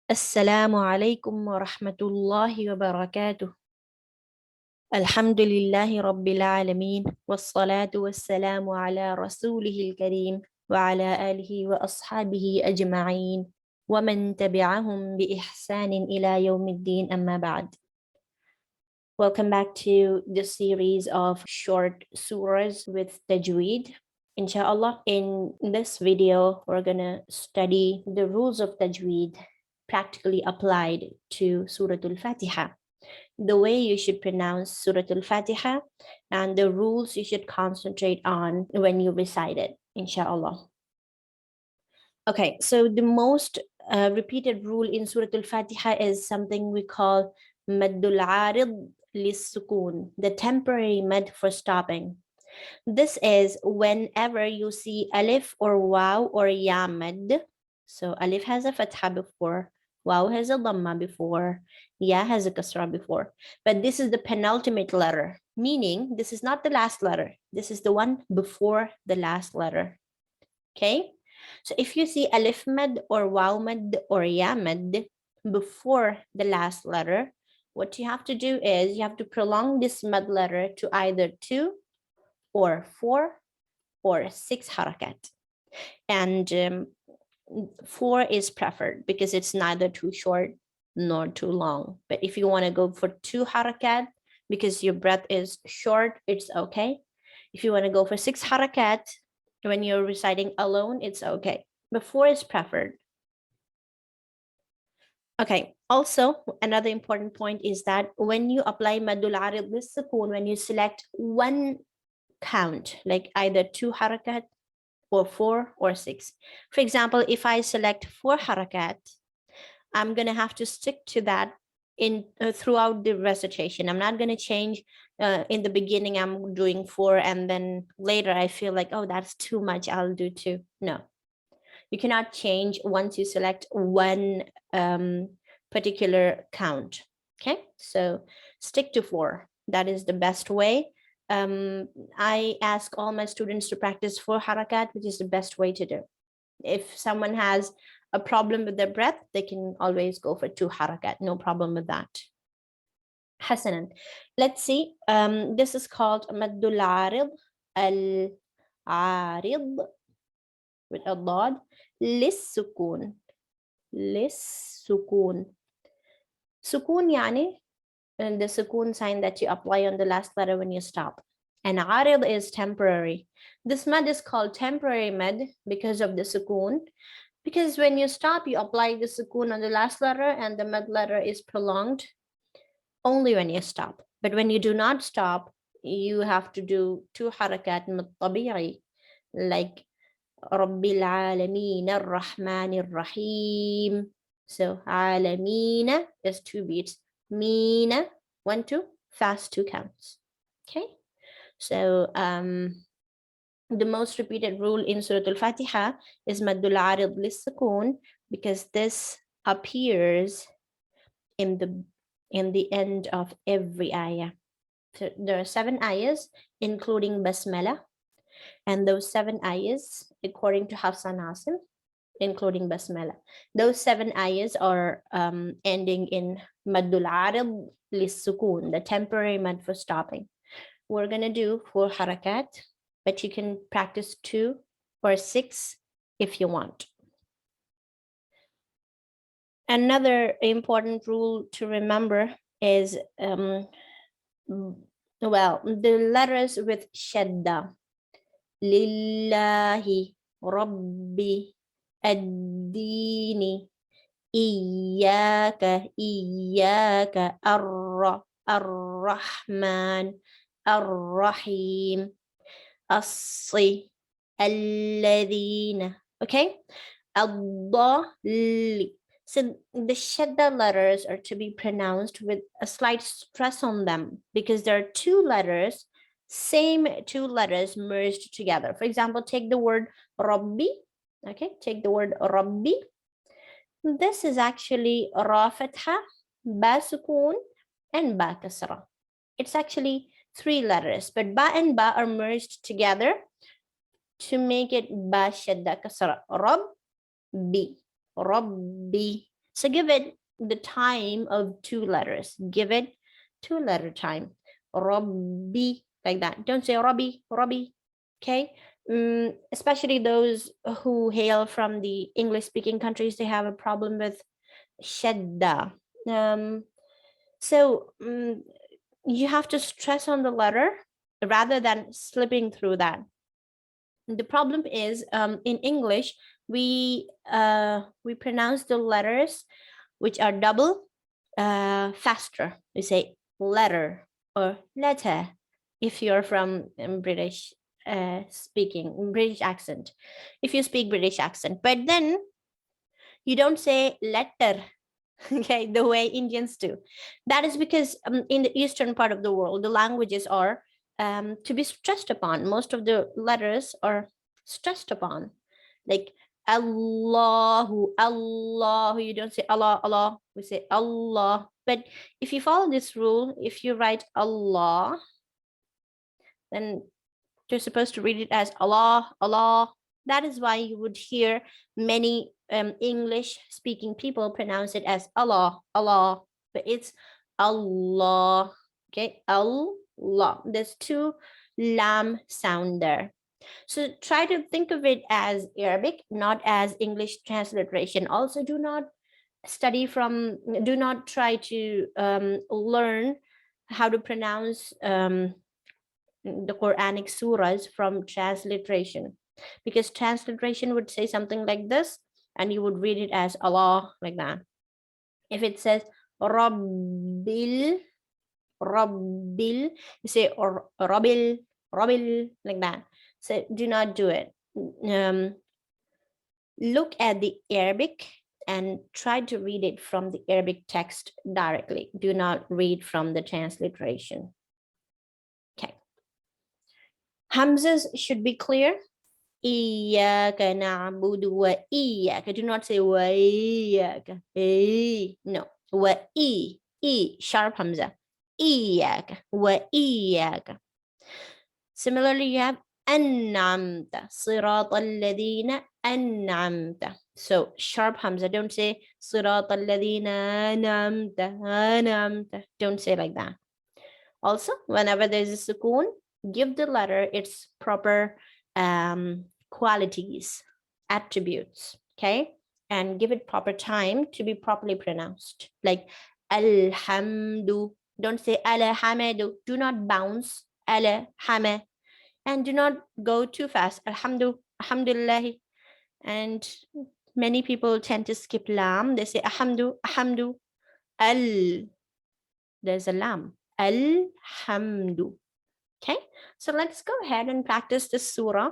السلام عليكم ورحمة الله وبركاته. الحمد لله رب العالمين والصلاة والسلام على رسوله الكريم وعلى آله وأصحابه أجمعين ومن تبعهم بإحسان إلى يوم الدين أما بعد. Welcome back to the series of short surahs with Tajweed. Inshallah, in this video, we're gonna study the rules of Tajweed practically applied to Surah Al Fatiha, the way you should pronounce Surah Al Fatiha, and the rules you should concentrate on when you recite it, inshallah. Okay, so the most repeated rule in Surah Al Fatiha is something we call Maddul Arid Lis-Sukun, the temporary mad for stopping. This is whenever you see alif or waw or ya mad. So alif has a fatha before, waw has a dhamma before, ya has a kasra before. But this is the penultimate letter, meaning this is not the last letter. This is the one before the last letter. Okay? So if you see alif mad or waw mad or ya mad before the last letter, what you have to do is you have to prolong this mad letter to either 2 or 4 or 6 harakat. And 4 is preferred because it's neither too short nor too long. But if you want to go for 2 harakat because your breath is short, it's okay. If you want to go for 6 harakat when you're reciting alone, it's okay. But 4 is preferred. Okay, also another important point is that when you apply Maddul Arid Lis-Sukun, when you select one count, like either 2 harakat or 4 or 6. For example, if I select 4 harakat, I'm going to have to stick to that in throughout the recitation. I'm not going to change in the beginning. I'm doing 4 and then later I feel like, oh, that's too much, I'll do 2. No, you cannot change once you select one particular count. Okay, so stick to 4. That is the best way. I ask all my students to practice 4 harakat, which is the best way to do. If someone has a problem with their breath, they can always go for 2 harakat, no problem with that. Hasanan, let's see. This is called Maddul Arid Al-Arid with a dad, Lis-Sukun. Lis-Sukun. Sukun yani and the sukun sign that you apply on the last letter when you stop. And arid is temporary. This mad is called temporary mad because of the sukun. Because when you stop, you apply the sukun on the last letter and the mad letter is prolonged only when you stop. But when you do not stop, you have to do 2 harakat mutabi'i, like Rabbil Alameen Ar-Rahman Ar-Rahim. So Alameen is 2 beats. Meena, 1, 2, fast 2 counts. Okay, so the most repeated rule in Surah Al Fatiha is Maddul Arid Lis-Sukun because this appears in the end of every ayah. So there are 7 ayahs including Basmala, and those 7 ayahs, according to Hafsan Asim, including Basmala, those 7 ayahs are ending in Maddul Arid Lis-Sukun, the temporary mad for stopping. We're gonna do 4 harakat, but you can practice 2 or 6 if you want. Another important rule to remember is well, the letters with shadda. Lillahi Rabbi Ad-Dini Iyaka Ar-Rahman Ar-Rahim As-Si Alladhina. Okay, Ad-Dali. So the shadda letters are to be pronounced with a slight stress on them because there are 2 letters, same 2 letters merged together. For example, take the word Rabbi. Okay, take the word Rabbi. This is actually Ra Fatha, Ba Sukun, and Ba Kasra. It's actually 3 letters, but Ba and Ba are merged together to make it Ba Shadda Kasra. Rabbi, Rabbi. So give it the time of 2 letters. Give it 2-letter time. Rabbi, like that. Don't say Rabbi, Rabbi. Okay. Especially those who hail from the English-speaking countries, they have a problem with shadda. You have to stress on the letter rather than slipping through that. The problem is in English, we pronounce the letters which are double faster. We say letter or letter if you're from British speaking, British accent. If you speak British accent, but then you don't say letter, okay, the way Indians do. That is because in the eastern part of the world, the languages are to be stressed upon. Most of the letters are stressed upon, like Allahu, Allahu. You don't say Allah, Allah. We say Allah. But if you follow this rule, if you write Allah, then you're supposed to read it as Allah, Allah. That is why you would hear many English-speaking people pronounce it as Allah, Allah, but it's Allah. Okay, Allah. There's 2 lam sound there. So try to think of it as Arabic, not as English transliteration. Also, do not try to learn how to pronounce the Quranic surahs from transliteration, because transliteration would say something like this and you would read it as Allah, like that. If it says Rabbil, you say Rabbil, like that. So do not do it. Look at the Arabic and try to read it from the Arabic text directly. Do not read from the transliteration. Okay. Hamzas should be clear. Iyyaka na'budu wa iyyaka. Do not say wa iyyaka. No. Wa sharp hamza. Iyyaka wa iyyaka. Similarly, you have an'amta. Sirata alladhina an'amta. So sharp hamza. Don't say sirata alladhina an'amta. Don't say like that. Also, whenever there's a sukoon, give the letter its proper qualities, attributes, okay? And give it proper time to be properly pronounced. Like alhamdu. Don't say alhamdu. Do not bounce alhamd. And do not go too fast. Alhamdulillah. And many people tend to skip lam. They say alhamdu. There's a lam. Alhamdu. Okay, so let's go ahead and practice this surah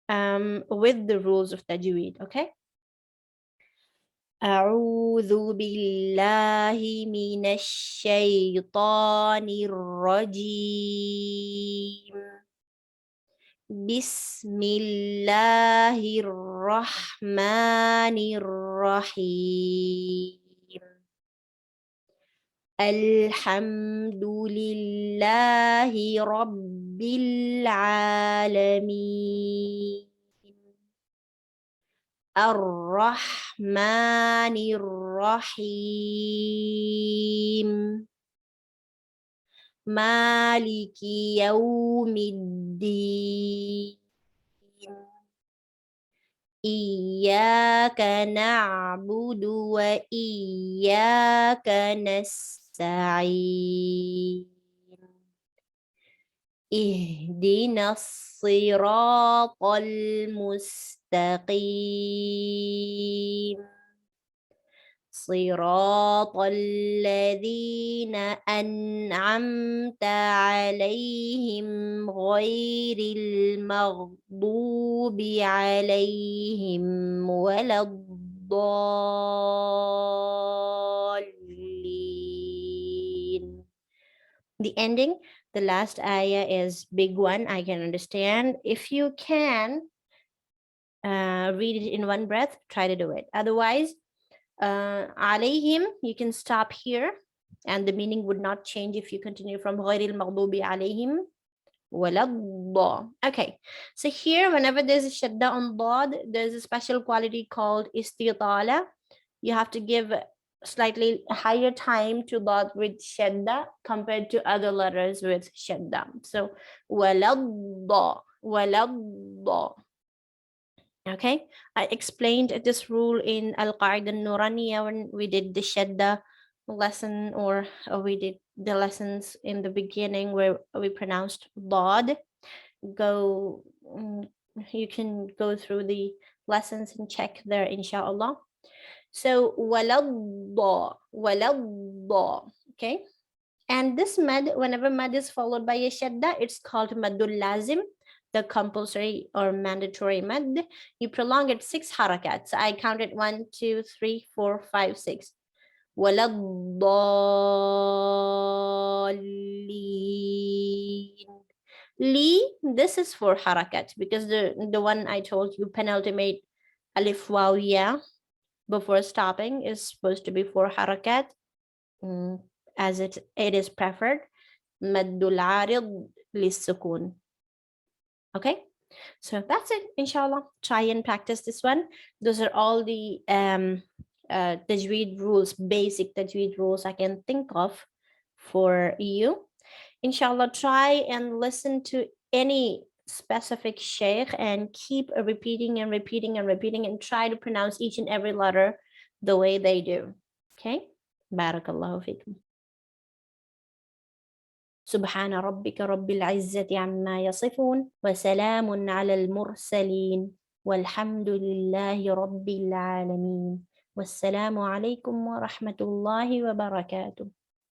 with the rules of tajweed. Okay. أعوذ بالله من الشيطان الرجيم. بسم الله الرحمن الرحيم. الحمد لله رب العالمين. الرحمن الرحيم. مالك يوم الدين. إياك نعبد وإياك نستعين. اهدنا الصراط المستقيم. صراط الذين أنعمت عليهم غير المغضوب عليهم ولا الضالين. The ending, the last ayah is big one. I can understand. If you can read it in one breath, try to do it. Otherwise, alayhim, you can stop here and the meaning would not change if you continue from ghayril maghdubi alayhim waladda. Okay, so here whenever there's a shadda on dad, there's a special quality called istitala. You have to give slightly higher time to dot with shadda compared to other letters with shadda. So waladda, waladda. Okay, I explained this rule in Al-Qaida Nooraniyyah when we did the shadda lesson, or we did the lessons in the beginning where we pronounced dad. You can go through the lessons and check there, inshallah. So waladda, waladda. Okay, and this mad, whenever mad is followed by a shadda, it's called madul lazim, the compulsory or mandatory mad. You prolong it 6 harakats. I counted 1, 2, 3, 4, 5, 6. Waladdallin. Li, this is 4 harakat because the one I told you, penultimate alif waw ya before stopping, is supposed to be 4 harakat, as it is preferred. Maddul arid lissukun. Okay, so that's it, inshallah. Try and practice this one. Those are all the tajweed rules, basic tajweed rules I can think of for you. Inshallah, try and listen to any specific sheikh and keep repeating and repeating and repeating, and try to pronounce each and every letter the way they do. Okay, barakallahu fikum. سبحان ربك رب العزة عما يصفون وسلام على المرسلين والحمد لله رب العالمين والسلام عليكم ورحمة الله وبركاته.